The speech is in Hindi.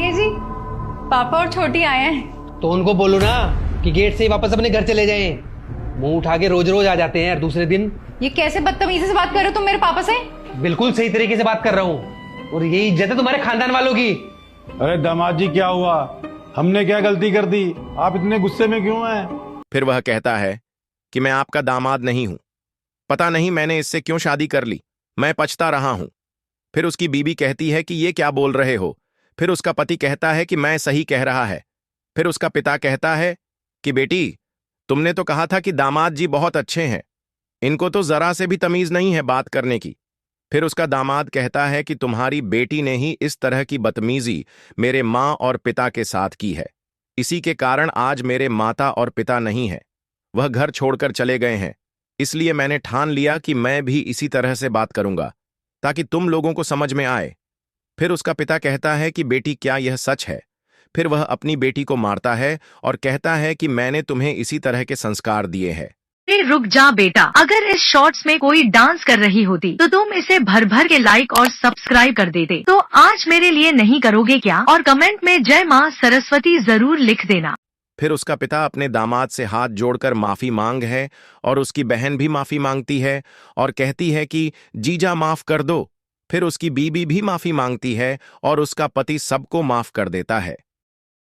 ये जी, पापा और छोटी आए हैं। तो उनको बोलो ना कि गेट से ही वापस अपने घर चले जाएं। मुंह उठा के रोज रोज आ जाते हैं यार दूसरे दिन। ये कैसे बदतमीजी से बात कर रहे हो तुम मेरे पापा से? बिल्कुल सही तरीके से बात कर रहा हूँ, और यही इज्जत है तुम्हारे खानदान वालों की। अरे दामाद जी, क्या हुआ? हमने क्या गलती कर दी? आप इतने गुस्से में क्यों हैं? फिर वह कहता है कि मैं आपका दामाद नहीं हूं, पता नहीं मैंने इससे क्यों शादी कर ली, मैं पछता रहा हूं। फिर उसकी बीबी कहती है कि ये क्या बोल रहे हो। फिर उसका पति कहता है कि मैं सही कह रहा है। फिर उसका पिता कहता है कि बेटी, तुमने तो कहा था कि दामाद जी बहुत अच्छे हैं, इनको तो जरा से भी तमीज नहीं है बात करने की। फिर उसका दामाद कहता है कि तुम्हारी बेटी ने ही इस तरह की बदतमीजी मेरे माँ और पिता के साथ की है, इसी के कारण आज मेरे माता और पिता नहीं है, वह घर छोड़कर चले गए हैं। इसलिए मैंने ठान लिया कि मैं भी इसी तरह से बात करूंगा ताकि तुम लोगों को समझ में आए। फिर उसका पिता कहता है कि बेटी, क्या यह सच है? फिर वह अपनी बेटी को मारता है और कहता है कि मैंने तुम्हें इसी तरह के संस्कार दिए हैं। रुक जा बेटा, अगर इस शॉर्ट्स में कोई डांस कर रही होती तो तुम इसे भर भर के लाइक और सब्सक्राइब कर देते। तो आज मेरे लिए नहीं करोगे क्या? और कमेंट में जय माँ सरस्वती जरूर लिख देना। फिर उसका पिता अपने दामाद से हाथ जोड़कर माफी मांग है और उसकी बहन भी माफी मांगती है और कहती है कि जीजा माफ कर दो। फिर उसकी बीबी भी माफी मांगती है और उसका पति सबको माफ कर देता है।